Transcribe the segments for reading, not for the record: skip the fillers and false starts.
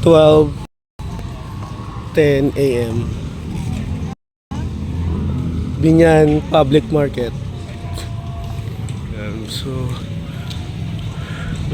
12:10 a.m. Binyan Public Market. So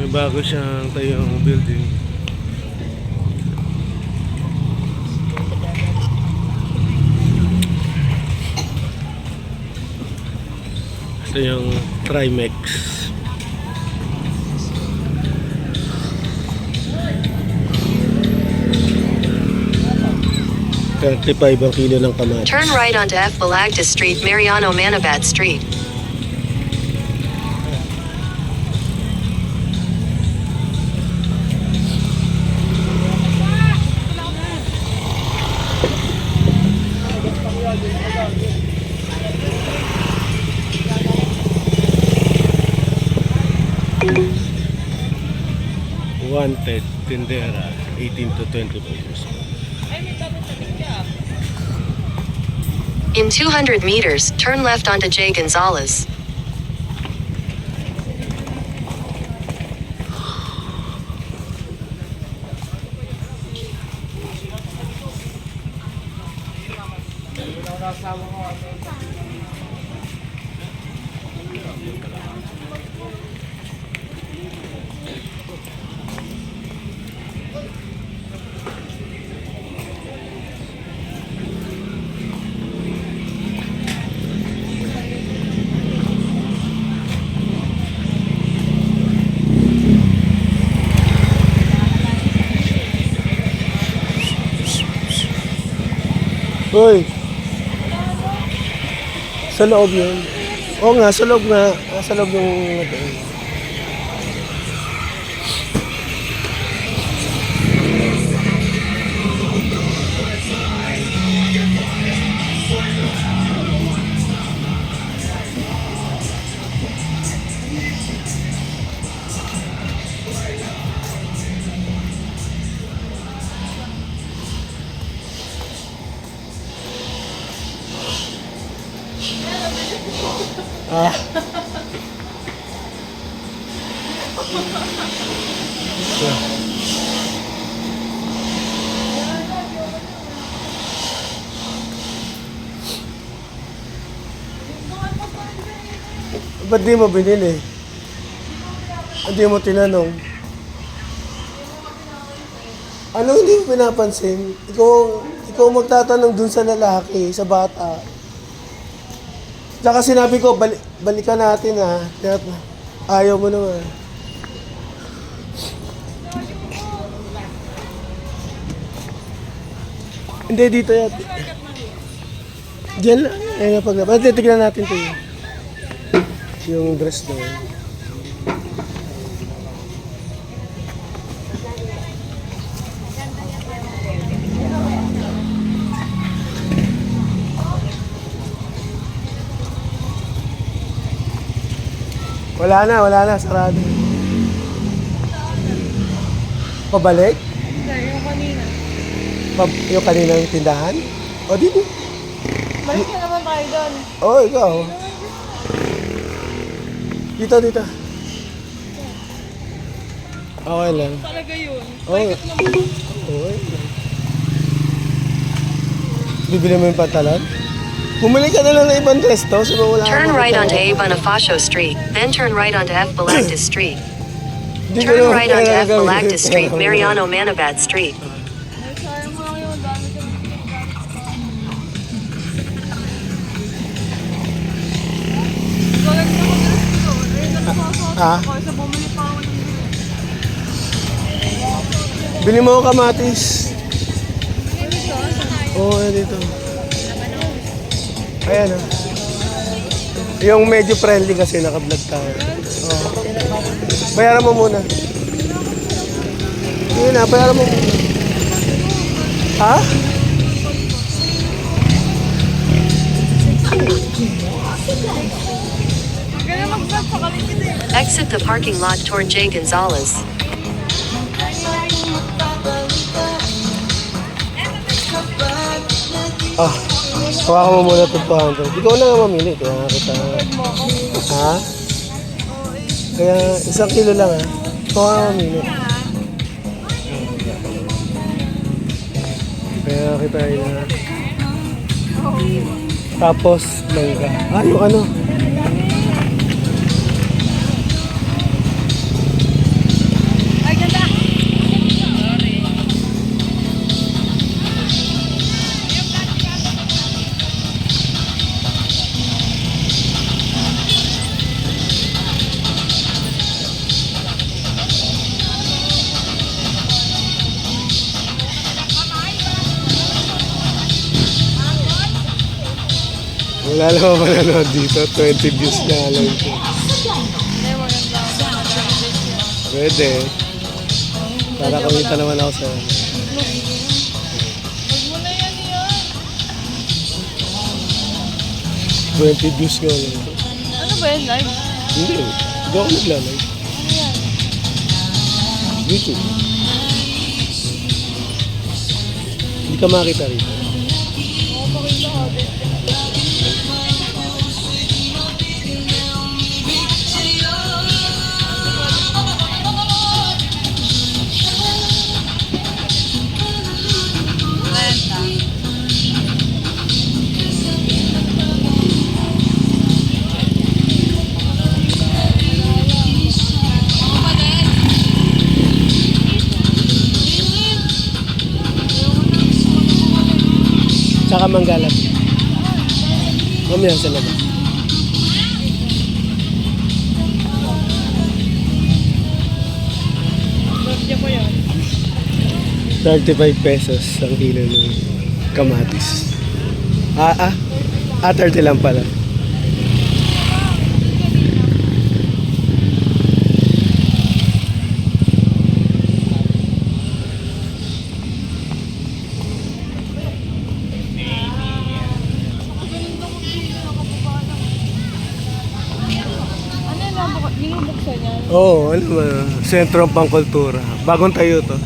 may bago siyang tayong building. Ito yung Trimex. 35 ang kilo ng kamatis. Turn right onto F. Balagtas Street, Mariano Manabat Street. Wanted, tindera, 18 to 25 years old. In 200 meters, turn left onto J. Gonzalez. Hoy! Sa loob yun. Oo nga, sa loob nga. Sa loob yung... Ah. Ba't di mo binili? Hindi mo tinanong. Ano hindi mo pinapansin? Ikaw magtatanong dun sa lalaki, sa bata. Tsaka sinabi ko, balikan natin ha. Ayaw mo naman. Hindi, dito yan. Diyan lang. Ayun nga paglabas. Titignan natin ito yun. Yung dress na yun. Wala na, sarado. Pabalik? Hindi, yung kanina. Yung kaninang tindahan? O, dito. Balik na naman tayo doon. Oo, ikaw. Dito. Okay lang. Talaga yun. Okay. Paikot naman. Okay lang. Bibili mo yung pantalon? Bumili ka na lang ng ibang dress to. Turn right onto A. Bonifacio Street, then turn right onto F. Balagtas Street. Turn right onto F. Balagtas Street, Mariano Manabat Street. Ay, sayang mo lang yun. Dami ka galit na mag-dress ko. Ayun na napasok Ha? ako. Isa bumili pa ako ng dress. Bili mo ako kamatis. Dito, saan? Oo, dito. Ayan ah. Yung medyo friendly kasi naka-vlog tayo. Oo. Bayaran mo muna. Yun na, bayaran mo muna. Ha? Ganyan mag-vlog pa kami kita eh. Exit the parking lot toward J. Gonzalez. Ah, hawakan mo muna ito 200. Ikaw na nga mamili. Kaya nga kita. Ha? Kaya 1 kilo lang ha. Ikaw nga mamili. Pakitain na. Tapos, mangga. Ah, yung ano? Ay, ganda. Wala naman manonood dito. 20 views na lang ito. Ay, maganda. Pwede. Para kumita naman ako sa... Huwag mo na yan yan. 20 views nga lang. Ano ba yan, live? Hindi. Hindi ako naglalay. Ano yan? YouTube. Hindi ka makita rin. Oo, pakita ko. Tsaka manggalat. Mamaya sa labas. Birthday mo yun. 35 pesos ang kilo ng kamatis. 30 lang pala. Ano yan, binubuksan yan? Oo, ano ba? Sentro ng Pangkultura. Bagong tayo to.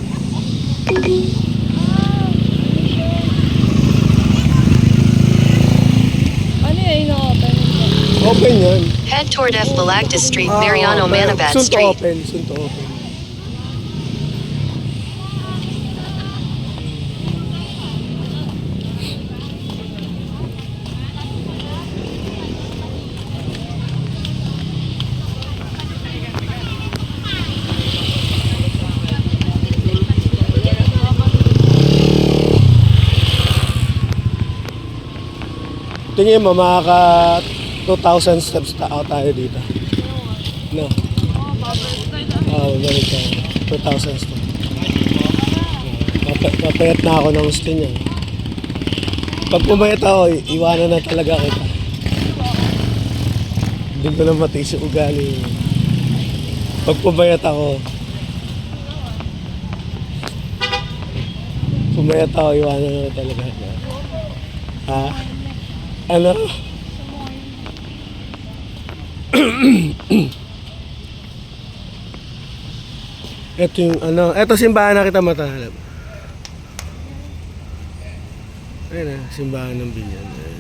Ano yan, ino-open mo? Open yan. Head toward F. Balagtas Street, Mariano Manabad Soon to Street. open. Soon to open. Tingin mo, makaka 2,000 steps tayo dito. No? Oo, balik tayo. 2,000 steps. Papayat na ako ng gusto niya. Pag pumayat ako, iwanan na talaga kita. Hindi ko na matiis yung ugali. Pag pumayat ako, iwanan na talaga kita. Ha? Ano? Ito yung ano, ito simbahan na kita matahalap. Ayun na, simbahan ng Binyan. Ayun.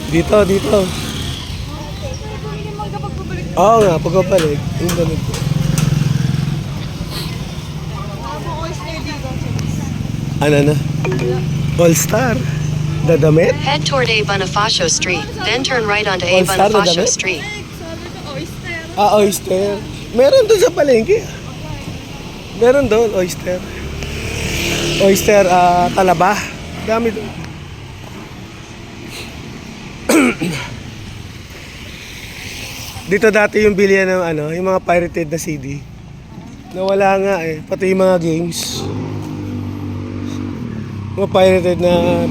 Dito. Hindi mo kapag pabalik. Oo nga, pagkabalik, yung damit ko. Ako ko stay dito. Ano na? All-Star. Dadamit? Head toward A. Bonifacio Street, then turn right onto A. All-Star na Bonifacio damit? Street. Sabi ko, oyster. Oyster. Meron doon sa palengke. Meron doon, oyster. Oyster, talaba. Dami doon. Dito dati yung bilihan ng yung mga pirated na CD. Nawala nga eh, pati yung mga games. Mga pirated na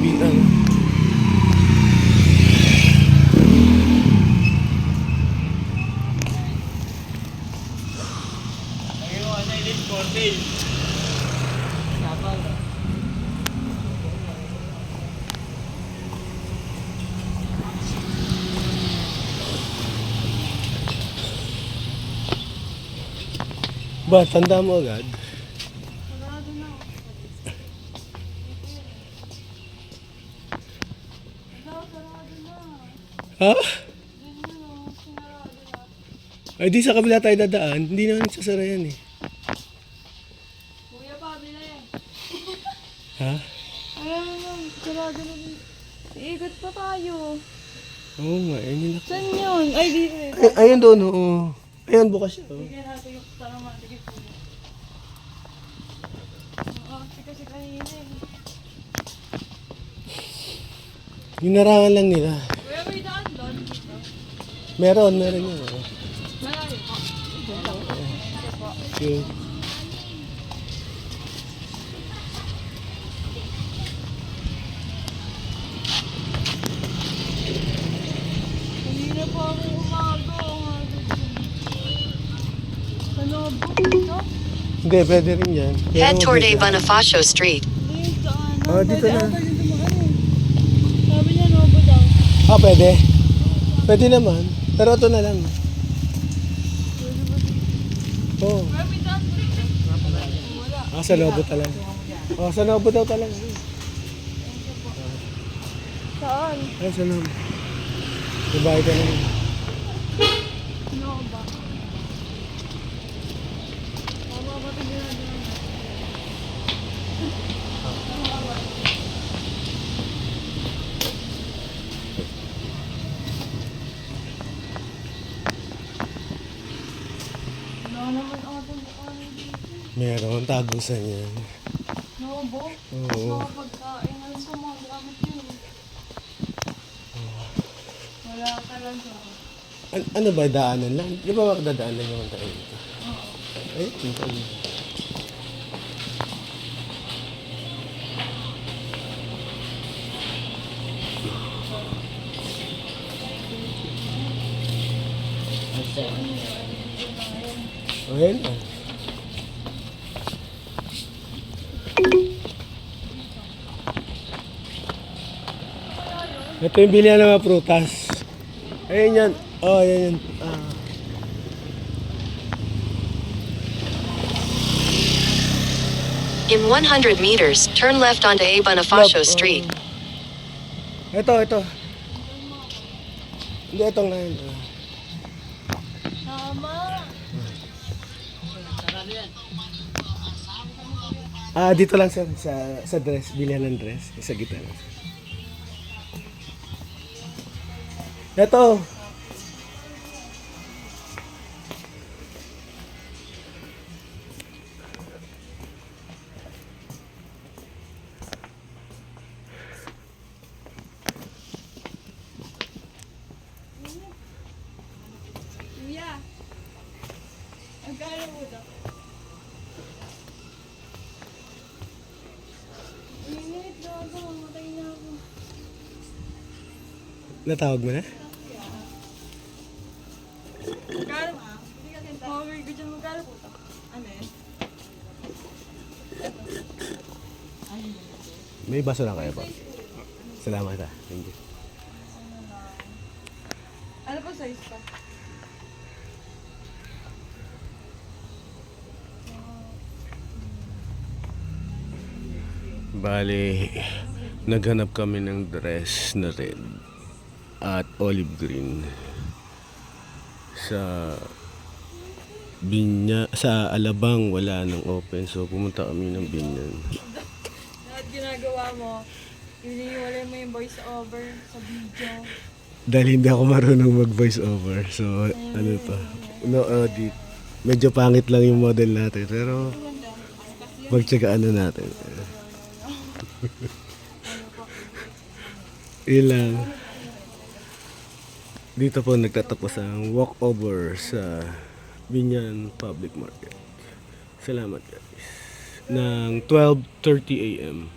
Ba, tanda mo agad? Ha? Ay, di sa kabila tayo dadaan. Hindi naman nagsasara yan eh. Kuya, pabili. Ha? Alam mo, sarado na din. Iikot pa tayo. Oo nga, ayun yun. Saan yun? Ay, dito eh. Ay, ayun doon, oo. Ayun, bukas siya. Oh. Bigyan natin yung parang matigit po. Oo, kasi kanina eh. Ginarangan lang nila. Kuya, may daan doon. Meron yun. Oh. Malayo po. Yun. Kanina pa ako umaga. Ano ba dito? Hindi, pwede rin yan. Pero Head toward A medyo- Bonifacio Street. Dito, ano? Oh, dito Pwede na. ako pwede dumaan eh. Sabi niya, no ba daw? Ah, pwede? Pwede naman. Pero ito na lang. Pwede ba dito? Oo. Kuya, may daan ba dito? Wala. Ah, sa Lobo talaga. Oh, sa Lobo daw talaga. Saan? Ay, sa Lobo. Dibayad ka naman. Ano ba? Mababatid din natin. Wala naman ata ano dito. Meron, tagusan yan. No, bo? Oo. Mga pagkain ng sumagamit yun. Wala ka lang sa Ano ba, daanan lang? Di ba makadadaanan naman tayo dito? Ay, dito. Ayan. Ito yung bilihan ng mga prutas. Ayun yan. Oh, ayan yan. Ah. In 100 meters, turn left onto A Bonifacio Street. Ito. Hindi, itong na yun. Tama. Ah, dito lang sa dress, bilihan ng dress, sa gitna. Ito. Kuya. Ang kaya mo daw. Init daw ako. Mamatay na ako. Natawag mo na? Magkano? Mawawin ko dyan magkano po ito? Ano eh? May baso lang kayo pa. Salamat ha. Thank you. Ano po size pa? Bali, naghanap kami ng dress na red at olive green sa sa Alabang wala nang open, so pumunta kami ng Binyan. Lahat ginagawa mo, iniwalay mo yung voice over sa video. Dahil hindi ako marunong mag voice over, so ano pa, no audit. Medyo pangit lang yung model natin, pero magtsagaan na natin. Yun lang. Dito po nagtatapos ang walkover sa Binyan Public Market. Salamat guys. Ng 12:30 AM.